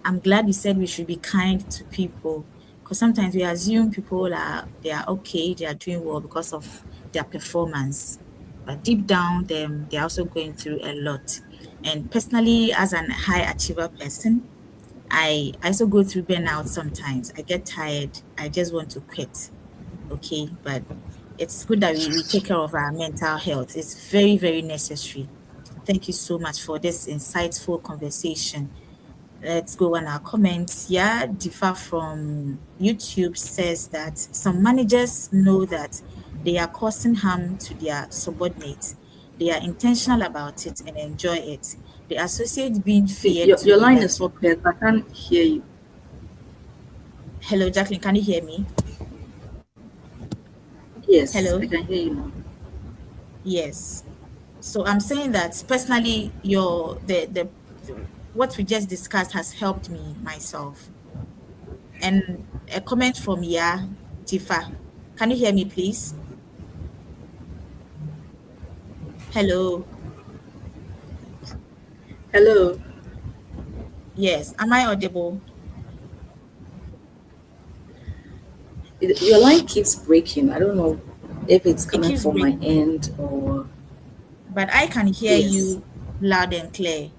[SPEAKER 1] I'm glad you said we should be kind to people, because sometimes we assume people are they are okay, they are doing well because of their performance. But deep down them they're also going through a lot. And personally, as an high achiever person, I also go through burnout sometimes. I get tired. I just want to quit. Okay. But it's good that we take care of our mental health. It's very, very necessary. Thank you so much for this insightful conversation. Let's go on our comments. Yeah, differ from YouTube says that some managers know that they are causing harm to their subordinates. They are intentional about it and enjoy it. They associate being feared to
[SPEAKER 2] Your line is
[SPEAKER 1] leadership.
[SPEAKER 2] not clear. I can't hear you.
[SPEAKER 1] Hello, Jacqueline, can you hear me?
[SPEAKER 2] Yes, I
[SPEAKER 1] Hello?
[SPEAKER 2] can hear you now.
[SPEAKER 1] Yes. So I'm saying that personally, what we just discussed has helped me myself. And a comment from Ya Jifa. Can you hear me, please? Hello.
[SPEAKER 2] Hello.
[SPEAKER 1] Yes. Am I audible?
[SPEAKER 2] Your line keeps breaking. I don't know if it's
[SPEAKER 1] It
[SPEAKER 2] coming
[SPEAKER 1] keeps
[SPEAKER 2] from my
[SPEAKER 1] breaking,
[SPEAKER 2] end or
[SPEAKER 1] but I can hear
[SPEAKER 2] yes.
[SPEAKER 1] you loud and clear.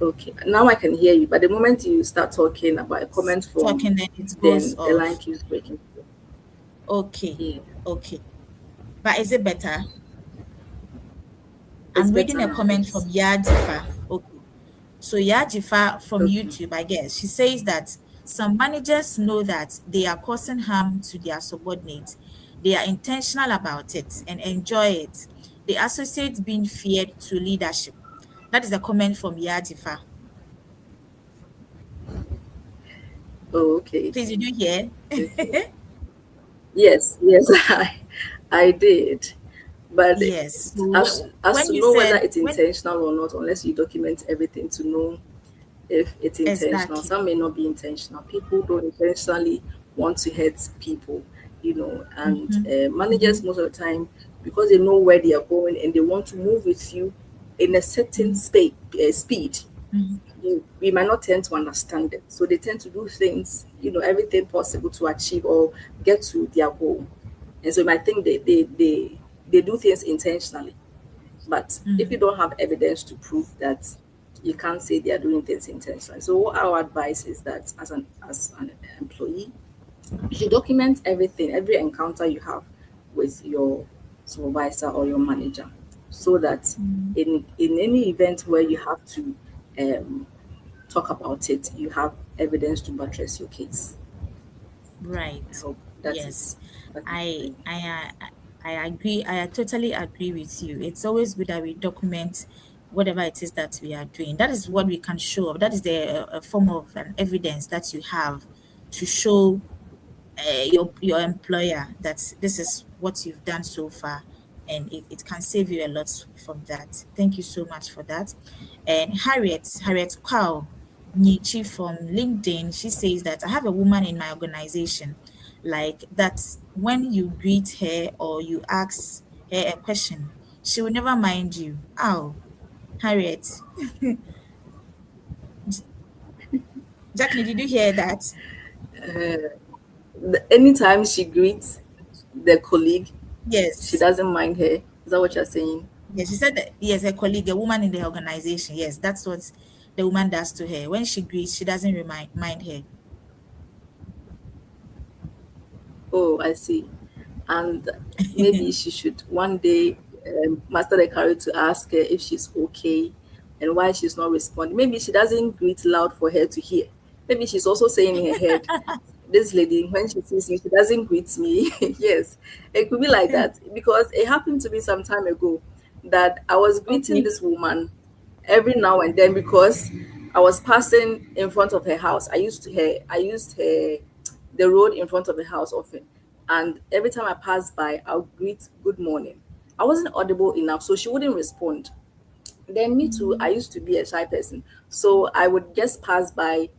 [SPEAKER 2] Okay. Now I can hear you. But the moment you start talking about a comment from,
[SPEAKER 1] Talking, then it goes
[SPEAKER 2] then the line
[SPEAKER 1] off.
[SPEAKER 2] keeps breaking.
[SPEAKER 1] Okay.
[SPEAKER 2] Yeah.
[SPEAKER 1] Okay. But is it better?
[SPEAKER 2] It's
[SPEAKER 1] I'm reading
[SPEAKER 2] better
[SPEAKER 1] a
[SPEAKER 2] now,
[SPEAKER 1] comment from
[SPEAKER 2] yes.
[SPEAKER 1] Ya Jifa. Okay. So Yajifa from
[SPEAKER 2] Okay.
[SPEAKER 1] YouTube, I guess, she says that some managers know that they are causing harm to their subordinates. They are intentional about it and enjoy it. They associate being feared to leadership. That is a comment from Yajifa.
[SPEAKER 2] Oh, okay.
[SPEAKER 1] Please, did you hear?
[SPEAKER 2] Okay. Yes, yes, I did. But
[SPEAKER 1] Yes.
[SPEAKER 2] as
[SPEAKER 1] So
[SPEAKER 2] to
[SPEAKER 1] when you
[SPEAKER 2] know whether
[SPEAKER 1] said
[SPEAKER 2] it's
[SPEAKER 1] when
[SPEAKER 2] intentional or not, unless you document everything to know if it's intentional.
[SPEAKER 1] exactly.
[SPEAKER 2] Some may not be intentional. People don't intentionally want to hurt people, and
[SPEAKER 1] Mm-hmm.
[SPEAKER 2] managers
[SPEAKER 1] Mm-hmm.
[SPEAKER 2] most of the time, because they know where they are going and they want to move with you in a certain speed.
[SPEAKER 1] Mm-hmm.
[SPEAKER 2] We might not tend to understand them. So they tend to do things, everything possible to achieve or get to their goal. And so you might think they do things intentionally. But if you
[SPEAKER 1] Mm,
[SPEAKER 2] don't have evidence to prove that, you can't say they are doing things intentionally. So what our advice is that as an employee, you should document everything, every encounter you have with your supervisor or your manager, so that
[SPEAKER 1] mm,
[SPEAKER 2] in any event where you have to um, talk about it, you have evidence to buttress your case. I
[SPEAKER 1] right.
[SPEAKER 2] hope
[SPEAKER 1] Yes.
[SPEAKER 2] that is
[SPEAKER 1] I
[SPEAKER 2] fine.
[SPEAKER 1] I I agree. I totally agree with you. It's always good that we document whatever it is that we are doing. That is what we can show of. That is the a form of an evidence that you have to show your employer that this is what you've done so far, and it can save you a lot from that. Thank you so much for that. And Harriet Cow. Nichi from LinkedIn, she says that I have a woman in my organization, like that when you greet her or you ask her a question, she will never mind you. Oh, Harriet. Jacqueline, did you hear that?
[SPEAKER 2] Anytime she greets the colleague, she
[SPEAKER 1] Yes.
[SPEAKER 2] doesn't mind her. Is that what you're saying?
[SPEAKER 1] Yes, she said that, yes, a colleague, a woman in the organization. Yes, that's what the woman does to her. When she greets, she doesn't mind her.
[SPEAKER 2] Oh, I see. And maybe she should one day master the courage to ask her if she's okay and why she's not responding. Maybe she doesn't greet loud for her to hear. Maybe she's also saying in her head, this lady, when she sees me, she doesn't greet me. Yes, it could be like that because it happened to me some time ago that I was greeting
[SPEAKER 1] Okay.
[SPEAKER 2] this woman every now and then because I was passing in front of her house. I used her the road in front of the house often. And every time I passed by, I'll greet good morning. I wasn't audible enough, so she wouldn't respond. Then me too, I used to be a shy person. So I would just pass by,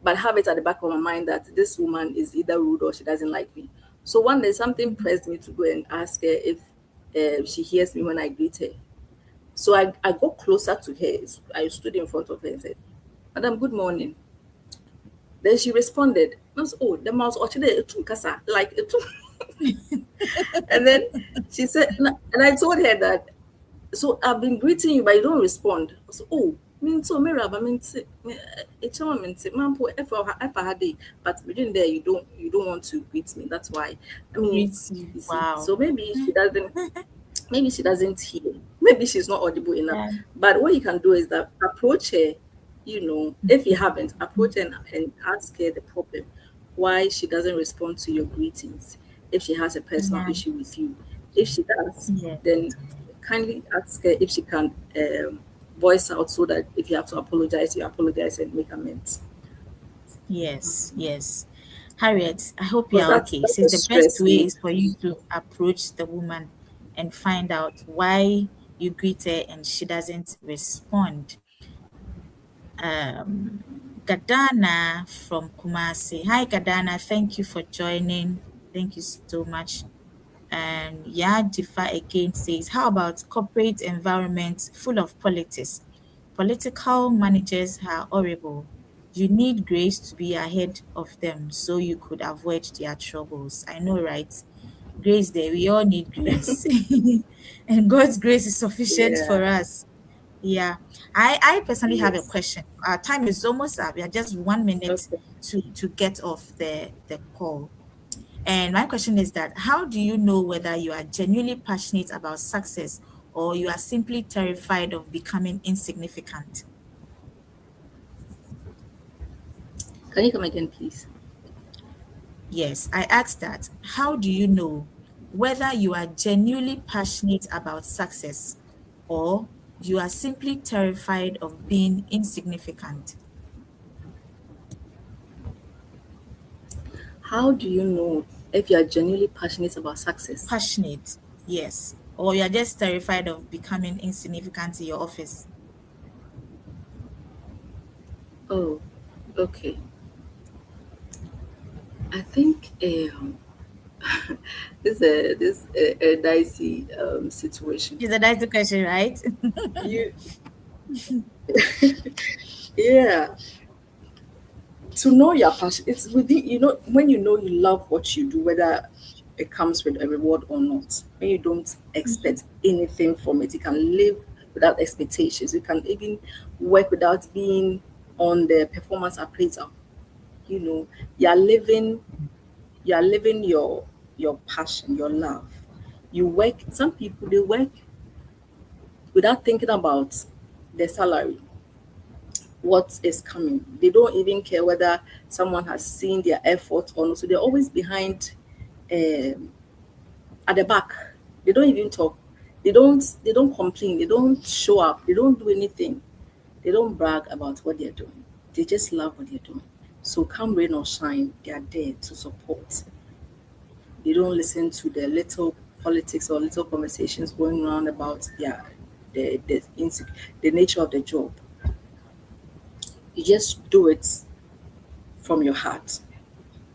[SPEAKER 2] but have it at the back of my mind that this woman is either rude or she doesn't like me. So one day something pressed me to go and ask her if she hears me when I greet her. So I got closer to her. I stood in front of her and said, Madam, good morning. Then she responded, I was, oh, the mouse actually like it. And then she said, and I told her that, so I've been greeting you, but you don't respond. I said, oh, mean so mirror, but mean it's a mean man if I had it, but within there you don't want to greet me. That's why. I mean,
[SPEAKER 1] Greets you.
[SPEAKER 2] you see,
[SPEAKER 1] Wow.
[SPEAKER 2] so maybe she doesn't hear. Maybe she's not audible enough.
[SPEAKER 1] Yeah.
[SPEAKER 2] But what you can do is that approach her, if you haven't, approach her and ask her the problem, why she doesn't respond to your greetings, if she has a personal
[SPEAKER 1] Yeah.
[SPEAKER 2] issue with you. If she does,
[SPEAKER 1] Yeah.
[SPEAKER 2] then kindly ask her if she can voice out so that if you have to apologize, you apologize and make amends.
[SPEAKER 1] Yes. Yes. Harriet, I hope you
[SPEAKER 2] Because
[SPEAKER 1] are
[SPEAKER 2] that's
[SPEAKER 1] okay.
[SPEAKER 2] that's
[SPEAKER 1] Since
[SPEAKER 2] a
[SPEAKER 1] the best
[SPEAKER 2] stress
[SPEAKER 1] way
[SPEAKER 2] relief.
[SPEAKER 1] is for you to approach the woman and find out why you greet her and she doesn't respond. Gadana from Kumasi. Hi, Gadana. Thank you for joining. Thank you so much. And Yadifa again says, how about corporate environments full of politics? Political managers are horrible. You need grace to be ahead of them so you could avoid their troubles. I know, right? Grace there, we all need grace. And God's grace is sufficient for
[SPEAKER 2] Yeah.
[SPEAKER 1] us. Yeah. I personally have a
[SPEAKER 2] Yes.
[SPEAKER 1] question. Our time is almost up. We are just 1 minute
[SPEAKER 2] Okay.
[SPEAKER 1] to get off the call. And my question is that how do you know whether you are genuinely passionate about success or you are simply terrified of becoming insignificant?
[SPEAKER 2] Can you come again, please?
[SPEAKER 1] Yes, I asked that. How do you know whether you are genuinely passionate about success or you are simply terrified of being insignificant?
[SPEAKER 2] How do you know if you are genuinely passionate about success?
[SPEAKER 1] Passionate, yes. Or you are just terrified of becoming insignificant in your office.
[SPEAKER 2] Oh, okay. I think this a dicey situation.
[SPEAKER 1] Is that the question, right?
[SPEAKER 2] You, yeah, to know your passion, it's within when you know you love what you do, whether it comes with a reward or not. When you don't expect anything from it, you can live without expectations. You can even work without being on the performance appraisal. You know, you're living you're living your passion, your love. You work. Some people they work without thinking about their salary, what is coming. They don't even care whether someone has seen their effort or not. So they're always behind, um, at the back. They don't even talk. They don't complain. They don't show up. They don't do anything. They don't brag about what they're doing. They just love what they're doing. So come rain or shine, they are there to support. They don't listen to the little politics or little conversations going around about the nature of the job. You just do it from your heart.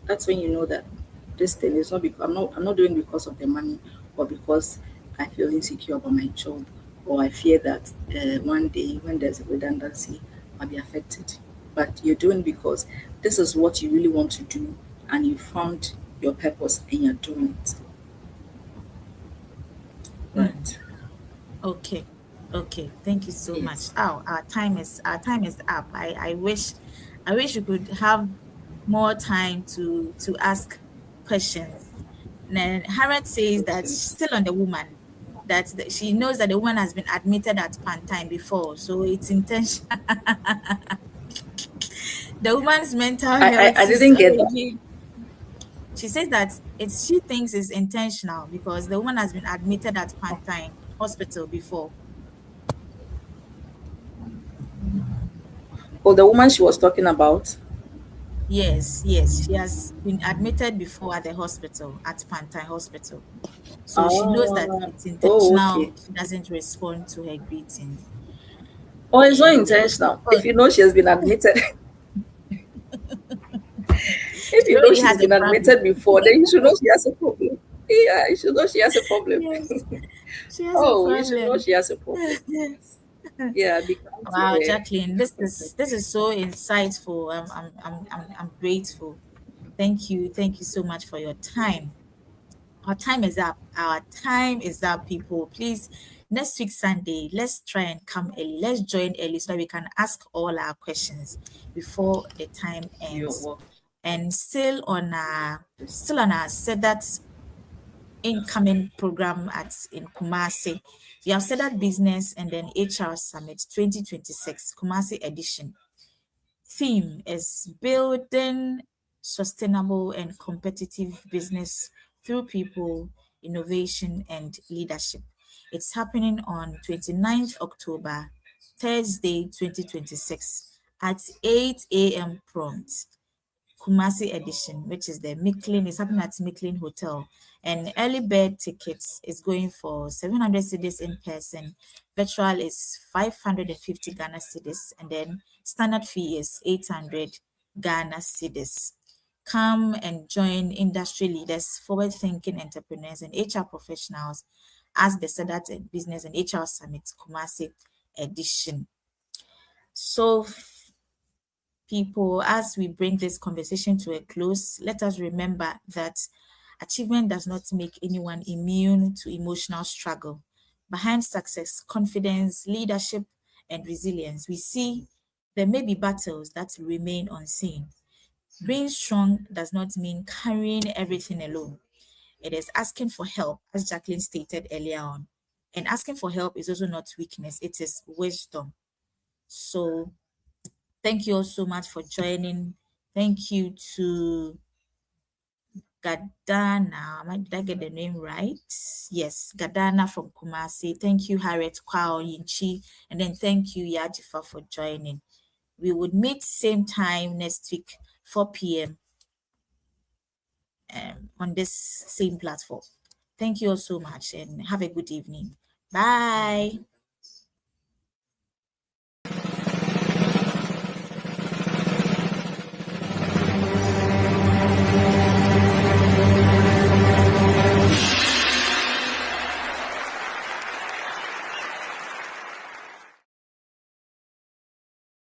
[SPEAKER 2] That's when you know that this thing is not because I'm not doing it because of the money, or because I feel insecure about my job, or I fear that one day when there's a redundancy I'll be affected. But you're doing because this is what you really want to do, and you found your purpose and you're doing it. Right.
[SPEAKER 1] Okay. Okay. Thank you so much.
[SPEAKER 2] Yes.
[SPEAKER 1] Oh, our time is up. I wish we could have more time to ask questions. And then Harriet says that
[SPEAKER 2] Okay.
[SPEAKER 1] still on the woman, that she knows that the woman has been admitted at Pantime before, so it's intentional. The woman's mental
[SPEAKER 2] I,
[SPEAKER 1] health
[SPEAKER 2] I, I
[SPEAKER 1] is
[SPEAKER 2] didn't get that.
[SPEAKER 1] already. She says that she thinks it's intentional because the woman has been admitted at Pantime Hospital before.
[SPEAKER 2] Oh, the woman she was talking about.
[SPEAKER 1] Yes, yes, she has been admitted before at the hospital, at Pantine Hospital. So she knows that
[SPEAKER 2] Ah,
[SPEAKER 1] it's
[SPEAKER 2] oh, okay.
[SPEAKER 1] intentional. She doesn't respond to her greetings.
[SPEAKER 2] Oh, it's not
[SPEAKER 1] And
[SPEAKER 2] intentional.
[SPEAKER 1] oh,
[SPEAKER 2] If you know she has been admitted, if
[SPEAKER 1] she
[SPEAKER 2] you know
[SPEAKER 1] already
[SPEAKER 2] she's
[SPEAKER 1] has a
[SPEAKER 2] been
[SPEAKER 1] problem.
[SPEAKER 2] admitted before, then you should know she has a problem. Yeah, you should know she has a problem.
[SPEAKER 1] Yes, she has a
[SPEAKER 2] Oh, you should know
[SPEAKER 1] problem.
[SPEAKER 2] she has a problem. Yes. Yeah, because
[SPEAKER 1] Wow,
[SPEAKER 2] yeah.
[SPEAKER 1] Jacqueline, this is so insightful. I'm grateful. Thank you so much for your time. Our time is up. Our time is up, people. Please, next week Sunday, let's try and come early. Let's join early so that we can ask all our questions before the time
[SPEAKER 2] You're
[SPEAKER 1] ends.
[SPEAKER 2] welcome.
[SPEAKER 1] And still on our said that incoming program at in Kumasi. We have said that business and then HR Summit 2026 Kumasi edition. Theme is building sustainable and competitive business through people, innovation, and leadership. It's happening on 29th October, Thursday, 2026 at 8 a.m. prompt. Kumasi edition, which is the Micklin, is happening at Micklin Hotel. And early bird tickets is going for 700 cedis in person. Virtual is 550 Ghana cedis. And then standard fee is 800 Ghana cedis. Come and join industry leaders, forward thinking entrepreneurs, and HR professionals as the Sadat Business and HR Summit Kumasi edition. So people, as we bring this conversation to a close, let us remember that achievement does not make anyone immune to emotional struggle. Behind success, confidence, leadership, and resilience, we see there may be battles that remain unseen. Being strong does not mean carrying everything alone. It is asking for help, as Jacqueline stated earlier on. And asking for help is also not weakness, it is wisdom. So thank you all so much for joining. Thank you to Gadana. Did I get the name right? Yes, Gadana from Kumasi. Thank you, Harriet Kwao Yinchi. And then thank you, Yajifa, for joining. We would meet same time next week, 4 p.m. On this same platform. Thank you all so much and have a good evening. Bye.